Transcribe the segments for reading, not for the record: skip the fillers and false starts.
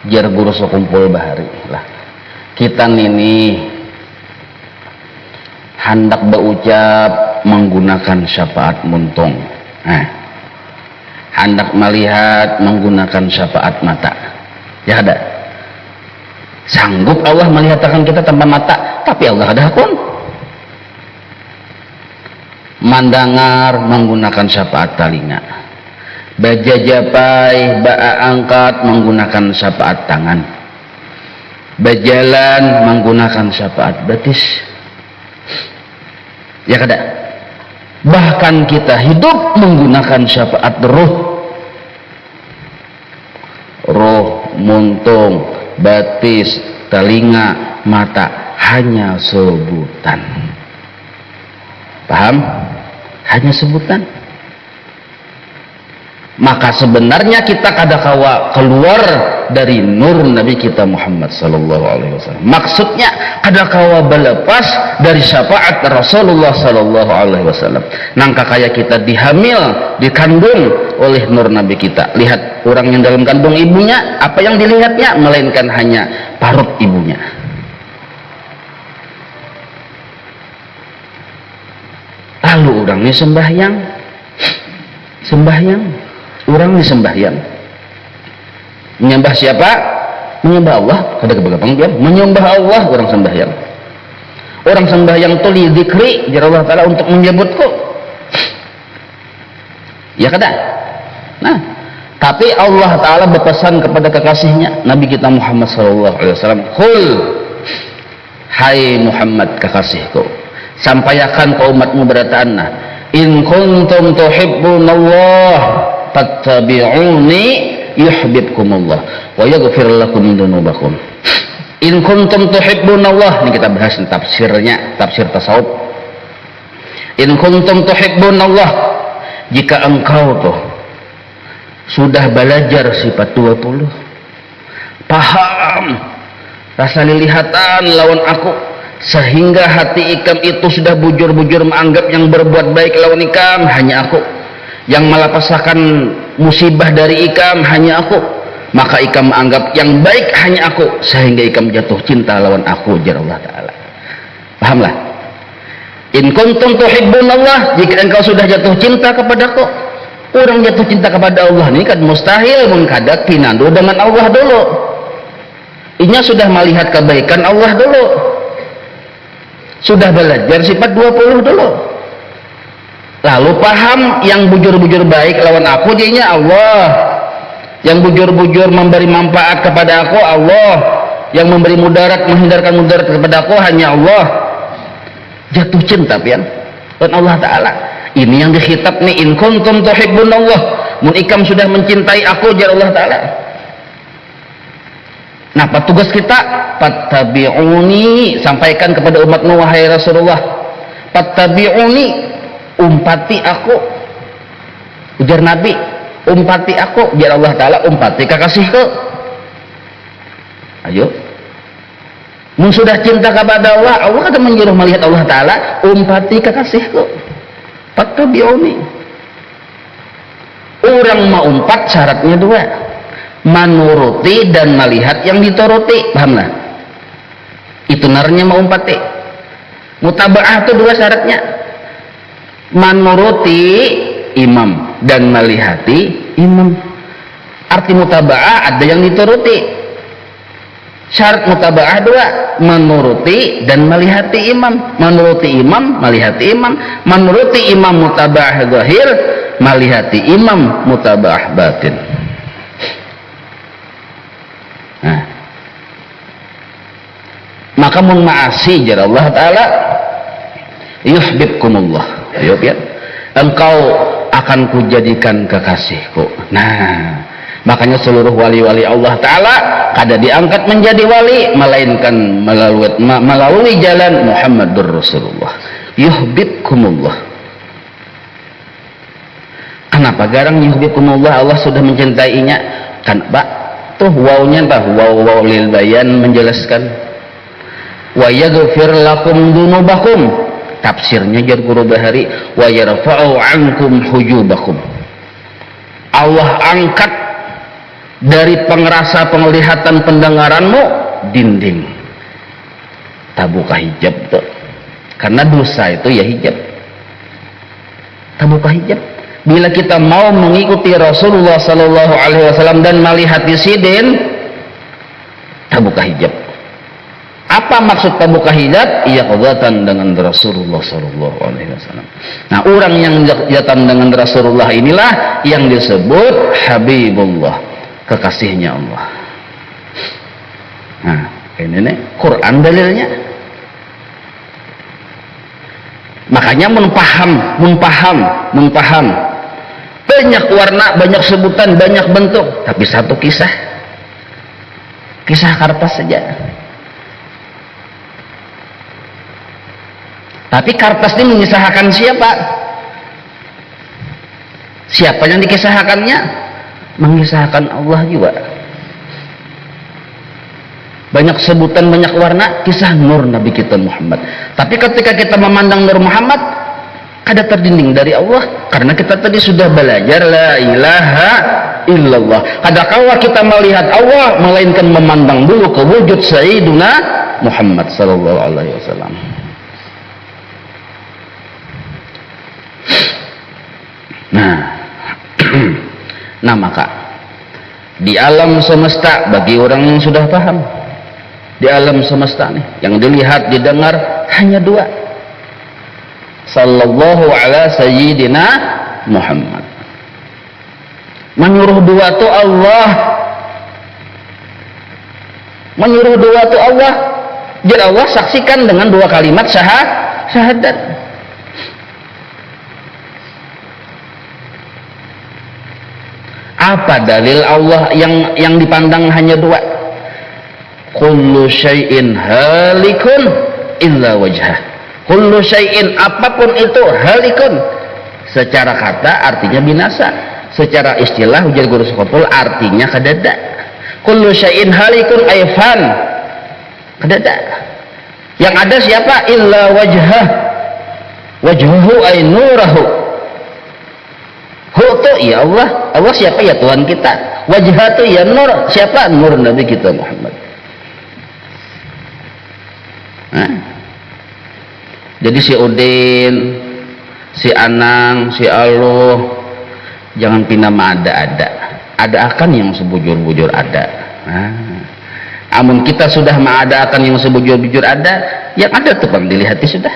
jar guru sekumpul bahari lah kita nini hendak berucap menggunakan syafaat muntung, hendak melihat menggunakan syafaat mata. Ya ada. Sanggup Allah melihatkan kita tanpa mata, tapi Allah ada pun. Mandangar menggunakan syafaat telinga. Bajajapai, ba'a angkat menggunakan syafaat tangan. Berjalan menggunakan syafaat betis. Ya kada. Bahkan kita hidup menggunakan syafaat roh. Roh, muntung, batis, telinga, mata hanya sebutan. Paham? Hanya sebutan. Maka sebenarnya kita kadakawa keluar dari nur Nabi kita Muhammad sallallahu alaihi wasallam. Maksudnya kadakawa berlepas dari syafaat Rasulullah sallallahu alaihi wasallam. Nangka kayak kita dihamil, dikandung oleh nur Nabi kita. Lihat orang yang dalam kandung ibunya, apa yang dilihatnya melainkan hanya parut ibunya. Lalu orang ini sembahyang. Orang ini sembahyang. Menyembah siapa? Menyembah Allah. Kada kebegapan dia. Menyembah Allah orang sembahyang. Orang sembahyang itu li dzikri jar Allah Taala untuk menyebutku. Ya kada? Nah, tapi Allah Taala berpesan kepada kekasihnya Nabi kita Muhammad sallallahu alaihi wasallam, "Qul hai Muhammad kekasihku, sampaikan ke umatmu berataanna, in kuntum tuhibbunallah fattabi'uni yuhibbukumullah wa yaghfir lakum dzunubakum." In kuntum tuhibbunallah, ini kita bahas tafsirnya, tafsir tasawuf. In kuntum tuhibbunallah, jika engkau tuh sudah belajar sifat 20, paham rasa lilihatan lawan aku, sehingga hati ikam itu sudah bujur-bujur menganggap yang berbuat baik lawan ikam hanya aku, yang melapasakan musibah dari ikam hanya aku, maka ikam menganggap yang baik hanya aku, sehingga ikam jatuh cinta lawan aku jar Allah Ta'ala. Pahamlah? In kuntum tuhibbunallah, jika engkau sudah jatuh cinta kepadaku. Orang jatuh cinta kepada Allah ini kan mustahil mengkadak pinandu dengan Allah dulu. Inya sudah melihat kebaikan Allah dulu, sudah belajar sifat 20 dulu, lalu paham yang bujur-bujur baik lawan aku dianya Allah, yang bujur-bujur memberi manfaat kepada aku Allah, yang memberi mudarat menghindarkan mudarat kepada aku hanya Allah. Jatuh cinta pian dan Allah Ta'ala. Ini yang dikhitab nih, in kuntum tuhibbunallah, mun ikam sudah mencintai aku jar Allah Ta'ala. Nah, tugas kita fattabi'uni, sampaikan kepada umatmu wahai Rasulullah, fattabi'uni, umpati aku. Ujar Nabi, umpati aku jar Allah Ta'ala, umpati kekasihku. Ayo, mun sudah cinta kepada Allah, Allah akan menyuruh melihat Allah Ta'ala, umpati kekasihku, fattabi'uni. Orang mau umpat syaratnya dua, menuruti dan melihat yang dituruti. Pahamlah? Itu narnya mau umpati. Mutaba'ah itu dua syaratnya, menuruti imam dan melihati imam. Arti mutaba'ah ada yang dituruti. Syarat mutaba'ah dua, menuruti dan melihati imam. Menuruti imam, melihati imam. Menuruti imam mutaba'ah zahir, melihati imam mutaba'ah batin. Nah, maka mun ma'asi jar Allah Ta'ala, yuhibbukumullah, ya, engkau akan kujadikan kekasihku. Nah, makanya seluruh wali-wali Allah Ta'ala kada diangkat menjadi wali melainkan melalui jalan Muhammadur Rasulullah. Yuhibbukumullah. Kenapa garang yuhibbukumullah? Allah sudah mencintainya. Kan Pak, tuh wawnya entah waw lil bayan menjelaskan wa yaghfir lakum dzunubakum, tafsirnya jar guru bahari wa yarfa'u ankum hujubakum, Allah angkat dari pengerasa, penglihatan, pendengaranmu dinding. Tak buka hijab tuh. Karena dosa itu ya hijab. Tak buka hijab. Bila kita mau mengikuti Rasulullah sallallahu alaihi wasallam dan melihat insiden, tak buka hijab. Apa maksud tak buka hijab? Iya qadatan dengan Rasulullah sallallahu alaihi wasallam. Nah, orang yang jatan dengan Rasulullah inilah yang disebut Habibullah, kekasihnya Allah. Nah, ini nih Quran dalilnya. Makanya menpaham. Banyak warna, banyak sebutan, banyak bentuk, tapi satu kisah. Kisah kertas saja. Tapi kertas ini mengisahkan siapa? Siapa yang dikisahkannya? Mengisahkan Allah juga. Banyak sebutan, banyak warna, kisah nur Nabi kita Muhammad. Tapi ketika kita memandang Nur Muhammad, ada terdinding dari Allah, karena kita tadi sudah belajar la ilaha illallah. Kadangkala kita melihat Allah, melainkan memandang dulu ke wujud Sayyiduna Muhammad sallallahu alaihi wasallam. Nah maka di alam semesta, bagi orang yang sudah paham, di alam semesta nih yang dilihat didengar hanya dua, sallallahu ala sayyidina Muhammad. Menyuruh dua tu Allah, menyuruh dua tu Allah. Jadi Allah saksikan dengan dua kalimat syahadat. Apa dalil Allah yang dipandang hanya dua? Kullu syai'in halikun illa wajhah. Kullu syai'in, apapun itu, halikun. Secara kata artinya binasa. Secara istilah ujar guru sekopul artinya kedada. Kullu syai'in halikun ayfan. Kedada. Yang ada siapa? Illa wajhah. Wajhuhu ay nurahu. Hu tu ya Allah. Allah siapa? Ya Tuhan kita. Wajah tu ya nur. Siapa? Nur Nabi kita Muhammad. Nah. Jadi si Udin, si Anang, si Aluh, jangan pindah ada. Ada akan yang sebujur-bujur ada. Nah. Amun kita sudah mengadakan yang sebujur-bujur ada, yang ada tuh bang dilihat sudah.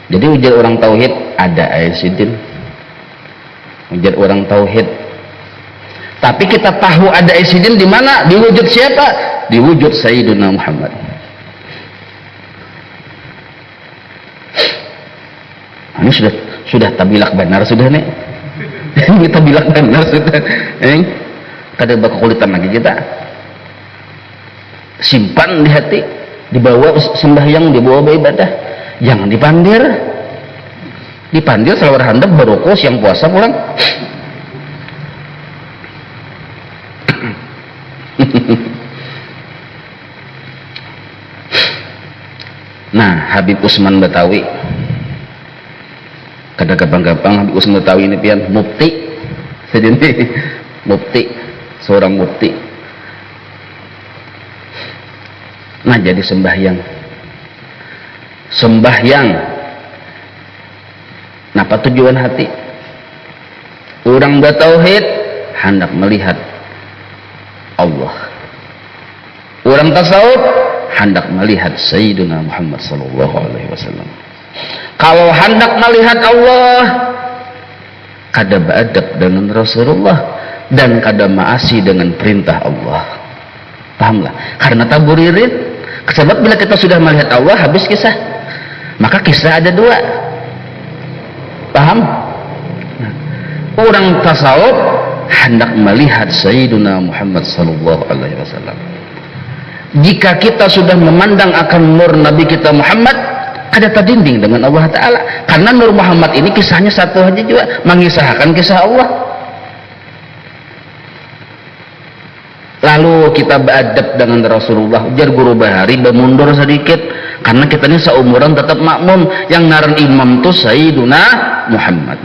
Jadi ujar orang tauhid ada ayat-sidin. Ujar orang tauhid. Tapi kita tahu ada ayat-sidin di mana? Di wujud siapa? Di wujud Sayyiduna Muhammad. Ini sudah tabilak benar sudah nih. Ini tabilak benar sudah. Kada bakal kulitan lagi kita. Simpan di hati, dibawa sembahyang, dibawa beribadah, jangan dipandir. Dipandir selawar handap barokah siang puasa pulang. Nah, Habib Usman Betawi, kada gampang-gampang Habib Usman Betawi ini pian mufti, sedini mufti, seorang mufti. Nah, jadi sembahyang. Napa tujuan hati? Orang bertauhid hendak melihat Allah. Orang tasawuf hendak melihat Sayyiduna Muhammad sallallahu alaihi wasallam. Kalau hendak melihat Allah, kada beadab dengan Rasulullah dan kada maasi dengan perintah Allah. Pahamlah? Karena taburirin. Sebab bila kita sudah melihat Allah, habis kisah. Maka kisah ada dua. Paham? Nah, orang tasawuf hendak melihat Sayyiduna Muhammad sallallahu alaihi wasallam. Jika kita sudah memandang akan nur Nabi kita Muhammad, ada terdinding dengan Allah Ta'ala. Karena Nur Muhammad ini kisahnya satu aja juga, mengisahkan kisah Allah. Lalu kita beradab dengan Rasulullah. Ujar guru Bahari bermundur sedikit, karena kita ini seumuran tetap makmum. Yang ngaran imam itu Sayyiduna Muhammad.